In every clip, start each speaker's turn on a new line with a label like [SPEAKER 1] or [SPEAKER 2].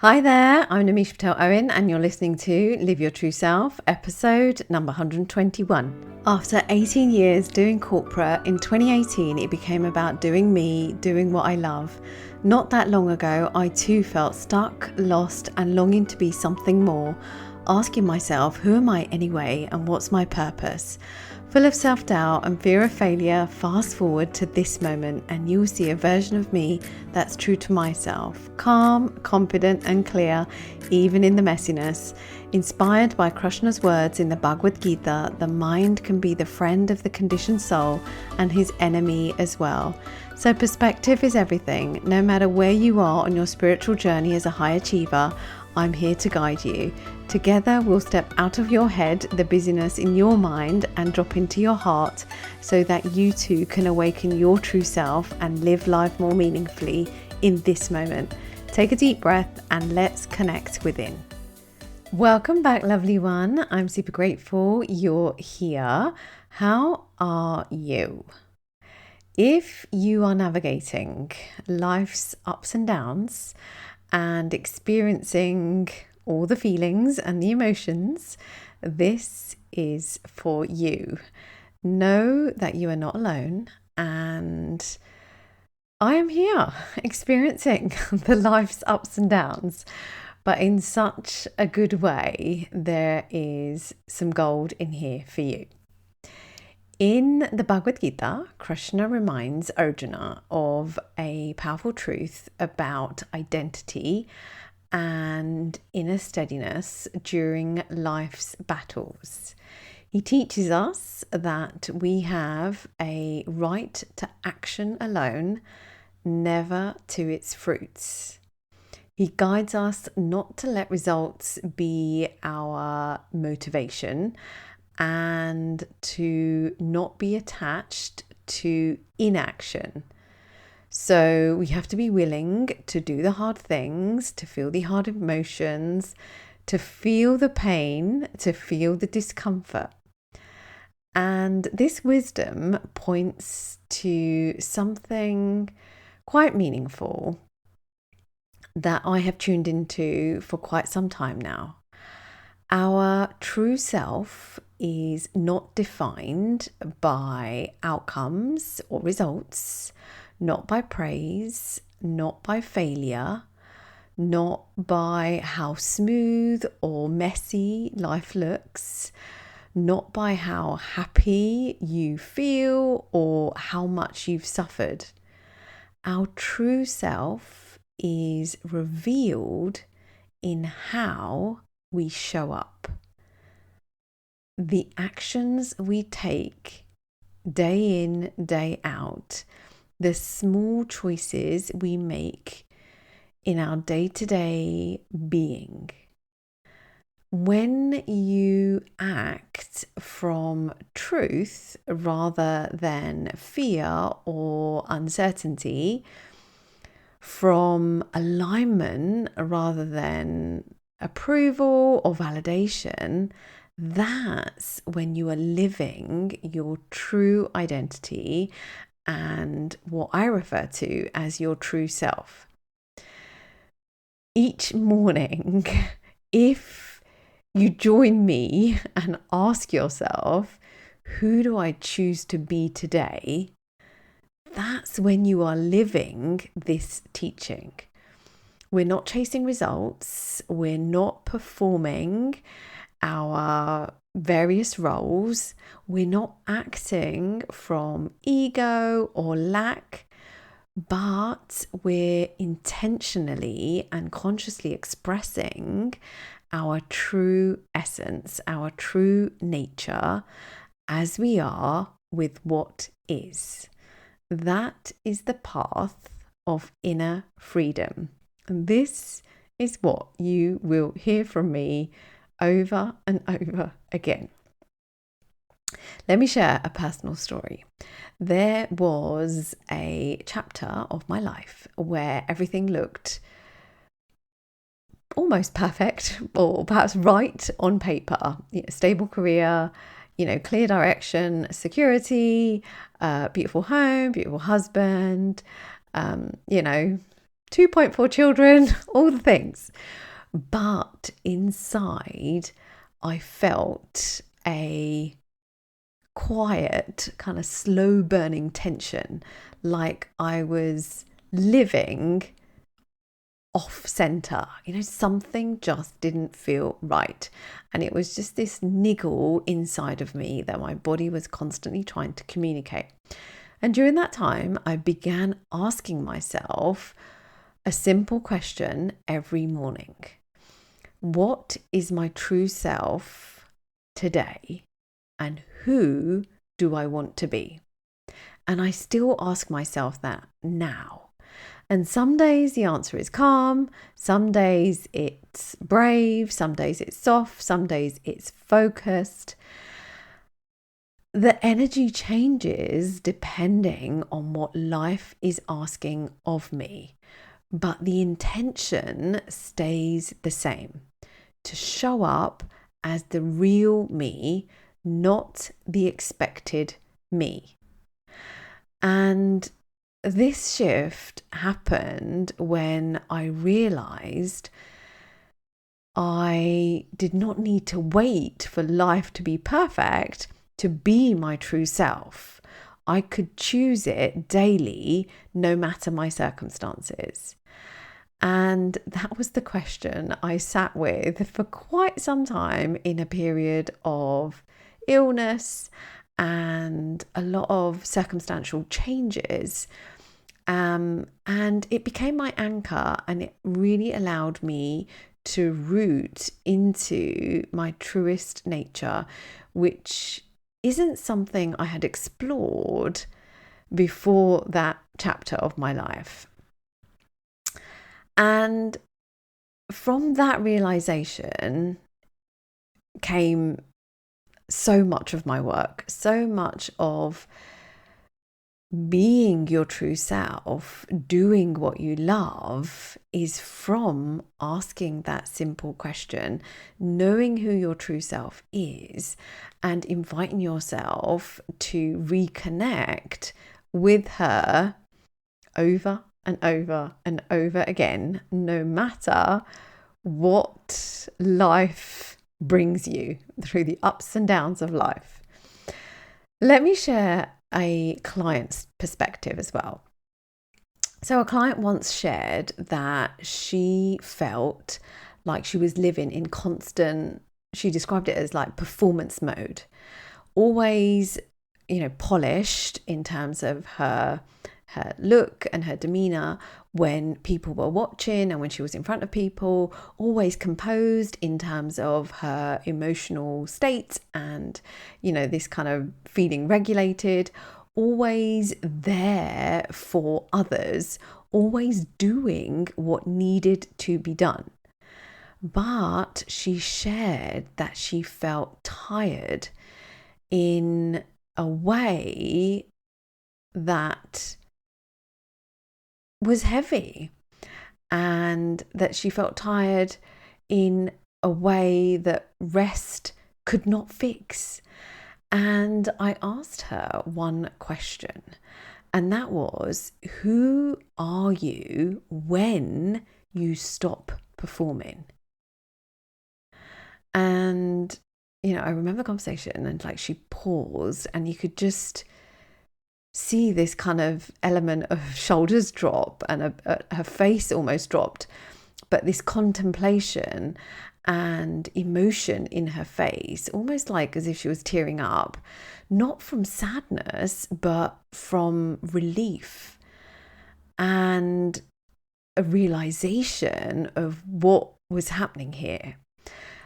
[SPEAKER 1] Hi there, I'm Namish Patel Owen, and you're listening to Live Your True Self, episode number 121. After 18 years doing corporate, in 2018 it became about doing me, doing what I love. Not that long ago, I too felt stuck, lost, and longing to be something more, asking myself, who am I anyway, and what's my purpose? Full of self-doubt and fear of failure, fast forward to this moment and you'll see a version of me that's true to myself, calm, confident and clear, even in the messiness. Inspired by Krishna's words in the Bhagavad Gita, the mind can be the friend of the conditioned soul and his enemy as well. So perspective is everything. No matter where you are on your spiritual journey as a high achiever, I'm here to guide you. Together we'll step out of your head, the busyness in your mind, and drop into your heart so that you too can awaken your true self and live life more meaningfully in this moment. Take a deep breath and let's connect within. Welcome back, lovely one. I'm super grateful you're here. How are you? If you are navigating life's ups and downs and experiencing all the feelings and the emotions, this is for you. Know that you are not alone, and I am here experiencing the life's ups and downs, but in such a good way. There is some gold in here for you. In the Bhagavad Gita, Krishna reminds Arjuna of a powerful truth about identity and inner steadiness during life's battles. He teaches us that we have a right to action alone, never to its fruits. He guides us not to let results be our motivation and to not be attached to inaction. So we have to be willing to do the hard things, to feel the hard emotions, to feel the pain, to feel the discomfort. And this wisdom points to something quite meaningful that I have tuned into for quite some time now. Our true self is not defined by outcomes or results, not by praise, not by failure, not by how smooth or messy life looks, not by how happy you feel or how much you've suffered. Our true self is revealed in how we show up. The actions we take day in, day out, the small choices we make in our day-to-day being. When you act from truth rather than fear or uncertainty, from alignment rather than approval or validation, that's when you are living your true identity and what I refer to as your true self. Each morning, if you join me and ask yourself, who do I choose to be today? That's when you are living this teaching. We're not chasing results. We're not performing our various roles. We're not acting from ego or lack, but we're intentionally and consciously expressing our true essence, our true nature as we are with what is. That is the path of inner freedom. And this is what you will hear from me over and over again. Let me share a personal story. There was a chapter of my life where everything looked almost perfect, or perhaps right on paper. Stable career, clear direction, security, beautiful home, beautiful husband, 2.4 children, all the things. But inside, I felt a quiet, kind of slow burning tension, like I was living off center. Something just didn't feel right. And it was just this niggle inside of me that my body was constantly trying to communicate. And during that time, I began asking myself a simple question every morning. What is my true self today? And who do I want to be? And I still ask myself that now. And some days the answer is calm, some days it's brave, some days it's soft, some days it's focused. The energy changes depending on what life is asking of me, but the intention stays the same: to show up as the real me, not the expected me. And this shift happened when I realized I did not need to wait for life to be perfect to be my true self. I could choose it daily, no matter my circumstances. And that was the question I sat with for quite some time in a period of illness and a lot of circumstantial changes. And it became my anchor, and it really allowed me to root into my truest nature, which isn't something I had explored before that chapter of my life. And from that realization came so much of my work, so much of being your true self, doing what you love, is from asking that simple question, knowing who your true self is, and inviting yourself to reconnect with her over and over and over again, no matter what life brings you through the ups and downs of life. Let me share a client's perspective as well. So a client once shared that she felt like she was living in constant, she described it as like performance mode, always, polished in terms of her look and her demeanor when people were watching and when she was in front of people, always composed in terms of her emotional state and, this kind of feeling regulated, always there for others, always doing what needed to be done. But she shared that she felt tired in a way that was heavy, and that she felt tired in a way that rest could not fix. And I asked her one question, and that was, who are you when you stop performing? And, I remember the conversation, and like she paused, and you could just see this kind of element of shoulders drop and her face almost dropped, but this contemplation and emotion in her face, almost like as if she was tearing up, not from sadness, but from relief and a realization of what was happening here.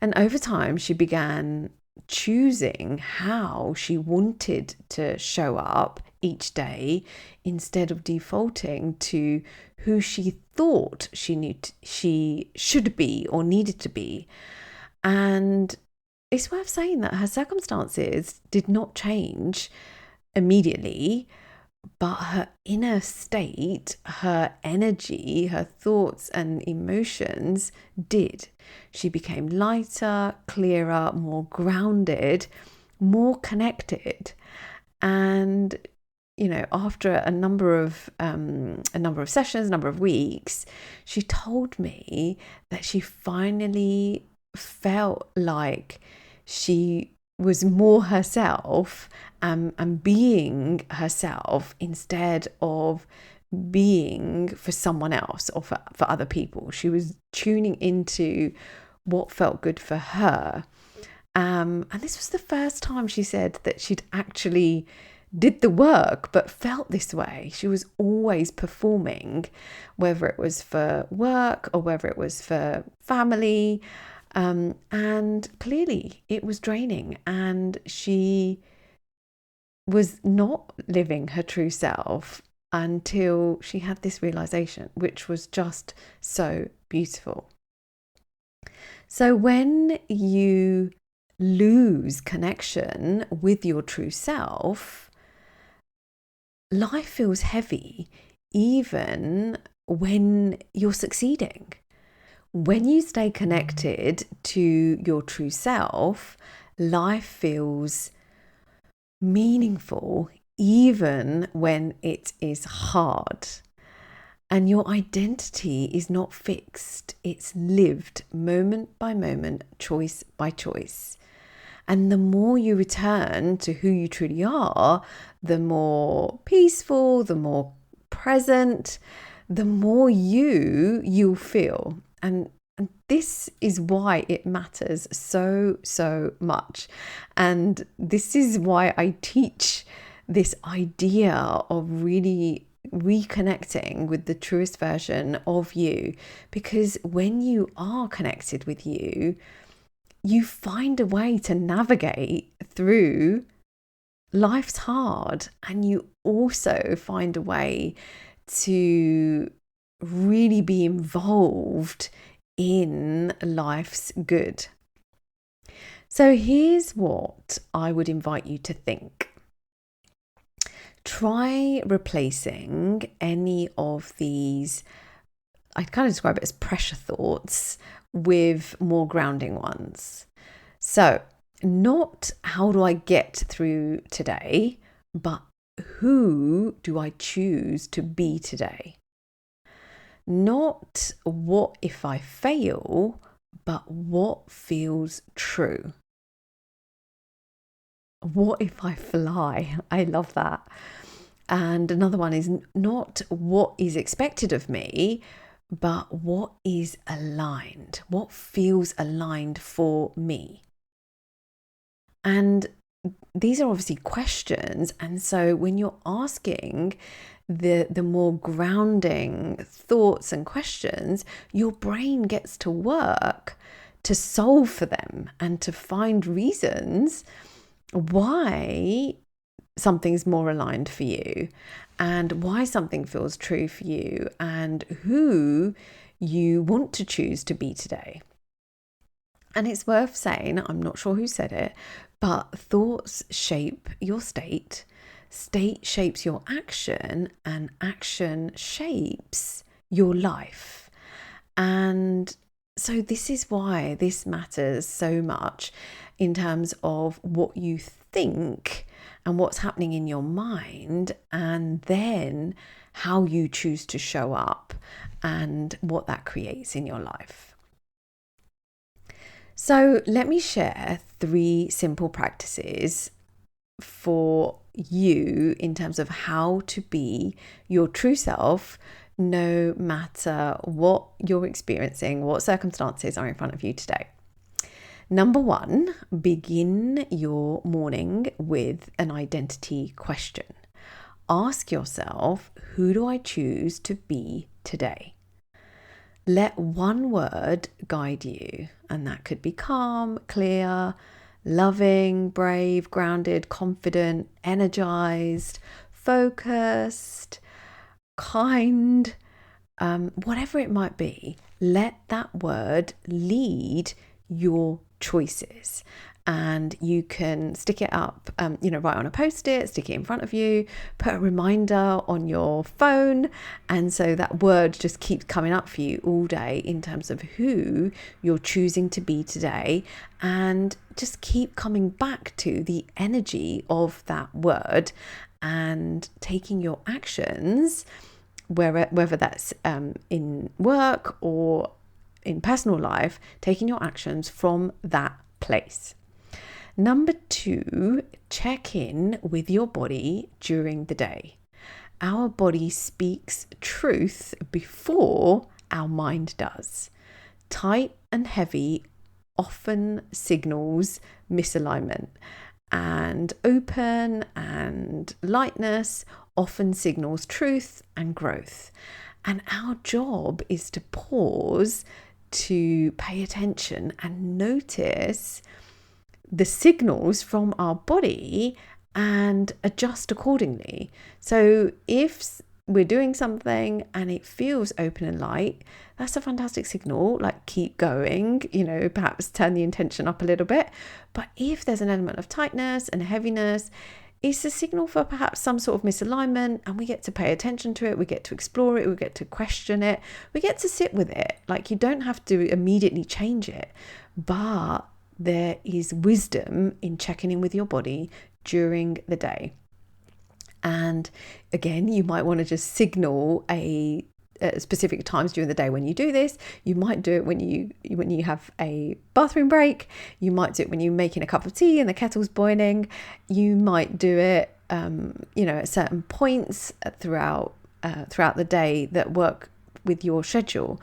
[SPEAKER 1] And over time, she began choosing how she wanted to show up each day instead of defaulting to who she thought she should be or needed to be. And it's worth saying that her circumstances did not change immediately, but her inner state, her energy, her thoughts and emotions did. She became lighter, clearer, more grounded, more connected. And, after a number of sessions, a number of weeks, she told me that she finally felt like she was more herself, and being herself instead of being for someone else or for other people. She was tuning into what felt good for her. And this was the first time she said that she'd actually did the work but felt this way. She was always performing, whether it was for work or whether it was for family. And clearly it was draining, and she was not living her true self until she had this realization, which was just so beautiful. So when you lose connection with your true self, life feels heavy, even when you're succeeding. When you stay connected to your true self, life feels meaningful, even when it is hard. And your identity is not fixed, it's lived moment by moment, choice by choice. And the more you return to who you truly are, the more peaceful, the more present, the more you'll feel. And this is why it matters so much. And this is why I teach this idea of really reconnecting with the truest version of you. Because when you are connected with you, you find a way to navigate through life's hard, and you also find a way to really be involved in life's good. So here's what I would invite you to think. Try replacing any of these, I'd kind of describe it as pressure thoughts, with more grounding ones. So not how do I get through today, but who do I choose to be today? Not what if I fail, but what feels true. What if I fly? I love that. And another one is not what is expected of me, but what is aligned, what feels aligned for me. And these are obviously questions. And so when you're asking the more grounding thoughts and questions, your brain gets to work to solve for them and to find reasons why something's more aligned for you, and why something feels true for you, and who you want to choose to be today. And it's worth saying, I'm not sure who said it, but thoughts shape your state shapes your action, and action shapes your life. And so this is why this matters so much in terms of what you think and what's happening in your mind, and then how you choose to show up and what that creates in your life. So let me share 3 simple practices for you in terms of how to be your true self, no matter what you're experiencing, what circumstances are in front of you today. Number 1, begin your morning with an identity question. Ask yourself, who do I choose to be today? Let one word guide you, and that could be calm, clear, loving, brave, grounded, confident, energized, focused, kind, whatever it might be. Let that word lead your choices, and you can stick it up, write on a post-it, stick it in front of you, put a reminder on your phone, and so that word just keeps coming up for you all day in terms of who you're choosing to be today, and just keep coming back to the energy of that word and taking your actions, whether that's in work or in personal life, taking your actions from that place. Number 2, check in with your body during the day. Our body speaks truth before our mind does. Tight and heavy often signals misalignment, and open and lightness often signals truth and growth. And our job is to pause, to pay attention and notice the signals from our body and adjust accordingly. So if we're doing something and it feels open and light, that's a fantastic signal, like keep going, perhaps turn the intention up a little bit. But if there's an element of tightness and heaviness, it's a signal for perhaps some sort of misalignment, and we get to pay attention to it, we get to explore it, we get to question it, we get to sit with it. Like, you don't have to immediately change it, but there is wisdom in checking in with your body during the day. And again, you might want to just signal a specific times during the day when you do this. You might do it when you have a bathroom break. You might do it when you're making a cup of tea and the kettle's boiling. You might do it at certain points throughout the day that work with your schedule.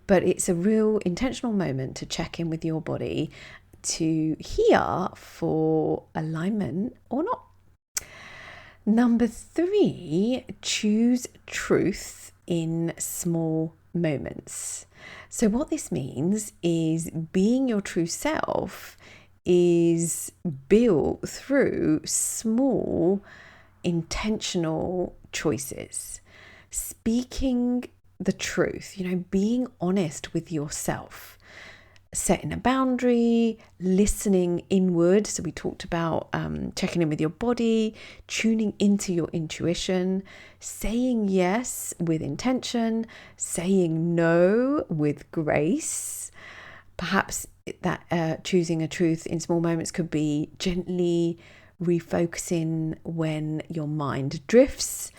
[SPEAKER 1] But it's a real intentional moment to check in with your body, to hear for alignment or not. Number 3, choose truth in small moments. So what this means is being your true self is built through small, intentional choices. Speaking the truth, being honest with yourself. Setting a boundary, listening inward. So we talked about checking in with your body, tuning into your intuition, saying yes with intention, saying no with grace. Perhaps that choosing a truth in small moments could be gently refocusing when your mind drifts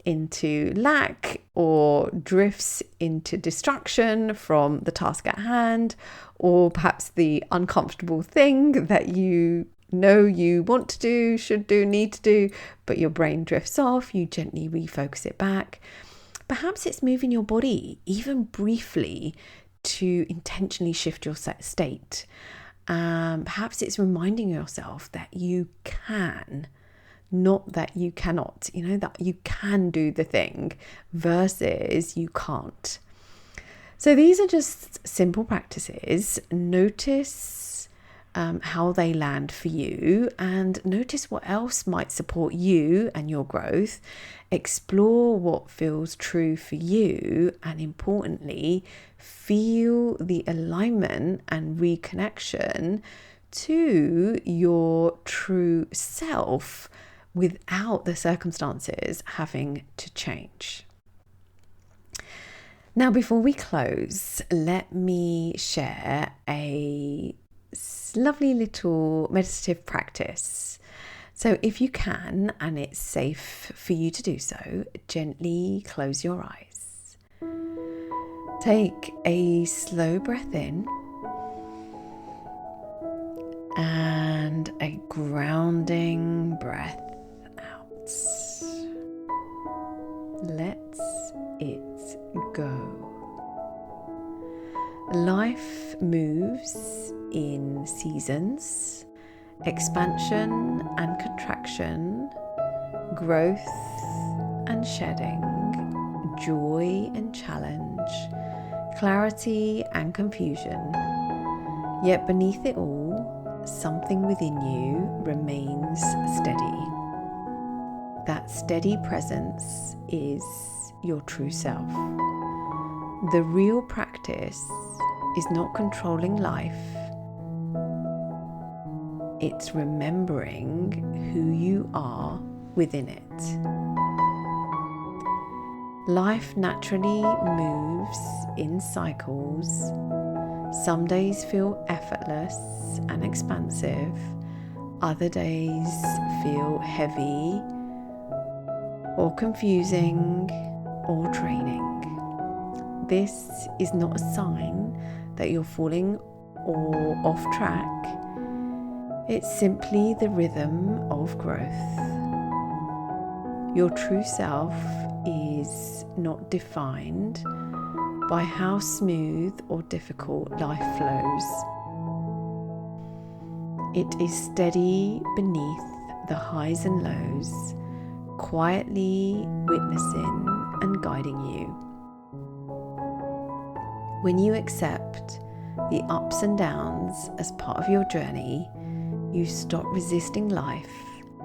[SPEAKER 1] into lack or drifts into distraction from the task at hand, or perhaps the uncomfortable thing that you want to do, should do, need to do, but your brain drifts off. You gently refocus it back. Perhaps it's moving your body even briefly to intentionally shift your state. Perhaps it's reminding yourself that you can, not that you cannot, that you can do the thing versus you can't. So these are just simple practices. Notice how they land for you, and notice what else might support you and your growth. Explore what feels true for you, and importantly, feel the alignment and reconnection to your true self without the circumstances having to change. Now, before we close, let me share a lovely little meditative practice. So if you can, and it's safe for you to do so, gently close your eyes. Take a slow breath in and a grounding breath out. Let it go. Life moves in seasons, expansion and contraction, growth and shedding, joy and challenge, clarity and confusion. Yet beneath it all, something within you remains steady. That steady presence is your true self. The real practice is not controlling life, it's remembering who you are within it. Life naturally moves in cycles. Some days feel effortless and expansive. Other days feel heavy or confusing or draining. This is not a sign that you're falling or off track. It's simply the rhythm of growth. Your true self is not defined by how smooth or difficult life flows. It is steady beneath the highs and lows, quietly witnessing and guiding you. When you accept the ups and downs as part of your journey, you stop resisting life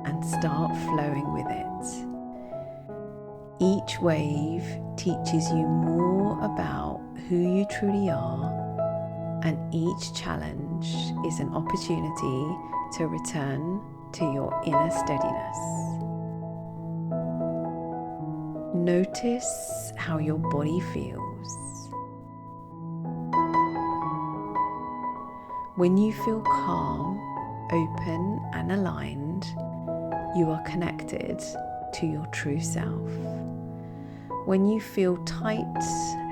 [SPEAKER 1] and start flowing with it. Each wave teaches you more about who you truly are, and each challenge is an opportunity to return to your inner steadiness. Notice how your body feels. When you feel calm, open and aligned, you are connected to your true self. When you feel tight,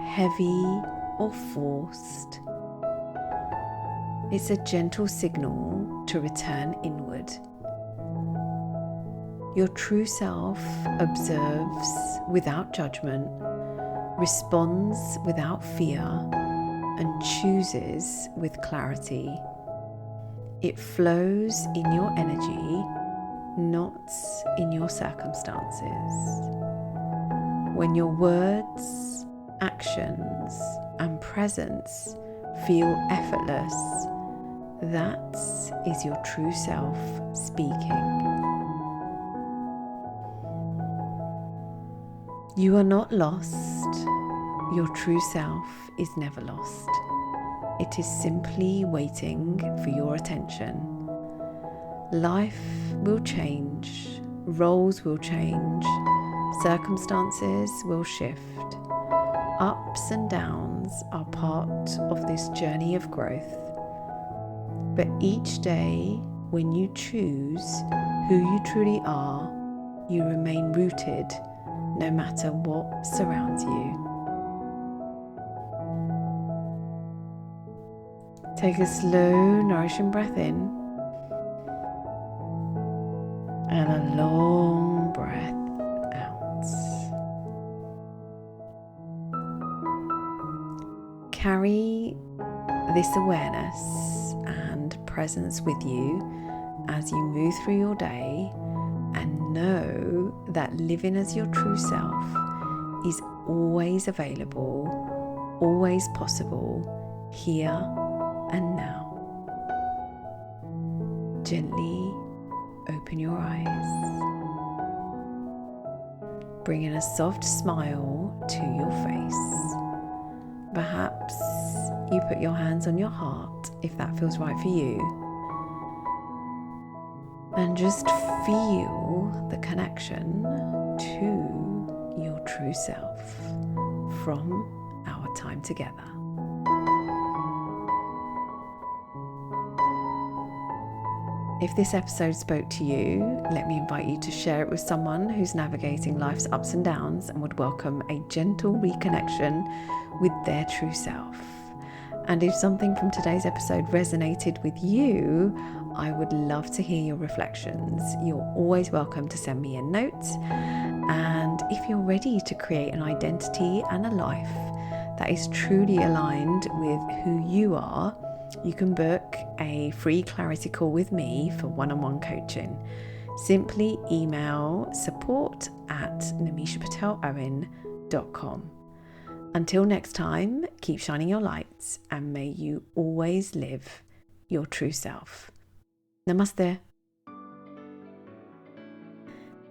[SPEAKER 1] heavy or forced, it's a gentle signal to return inward. Your true self observes without judgment, responds without fear, and chooses with clarity. It flows in your energy, not in your circumstances. When your words, actions, and presence feel effortless, that is your true self speaking. You are not lost. Your true self is never lost. It is simply waiting for your attention. Life will change, roles will change, circumstances will shift. Ups and downs are part of this journey of growth. But each day, when you choose who you truly are, you remain rooted no matter what surrounds you. Take a slow, nourishing breath in and a long breath out. Carry this awareness and presence with you as you move through your day, and know that living as your true self is always available, always possible, here and now. Gently open your eyes, bringing a soft smile to your face. Perhaps you put your hands on your heart if that feels right for you, and just feel the connection to your true self from our time together. If this episode spoke to you, let me invite you to share it with someone who's navigating life's ups and downs and would welcome a gentle reconnection with their true self. And if something from today's episode resonated with you, I would love to hear your reflections. You're always welcome to send me a note. And if you're ready to create an identity and a life that is truly aligned with who you are, you can book a free clarity call with me for one-on-one coaching. Simply email support@namishapatelowen.com. Until next time, keep shining your lights, and may you always live your true self. Namaste.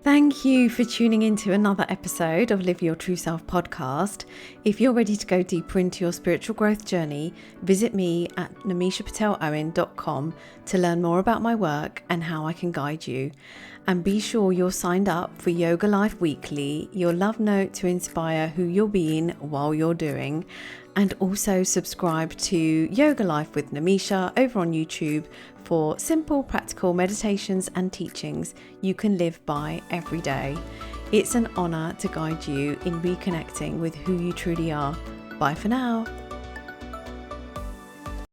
[SPEAKER 1] Thank you for tuning into another episode of Live Your True Self podcast. If you're ready to go deeper into your spiritual growth journey, visit me at namishapatelowen.com to learn more about my work and how I can guide you. And be sure you're signed up for Yoga Life Weekly, your love note to inspire who you're being while you're doing. And also subscribe to Yoga Life with Namisha over on YouTube for simple, practical meditations and teachings you can live by every day. It's an honour to guide you in reconnecting with who you truly are. Bye for now.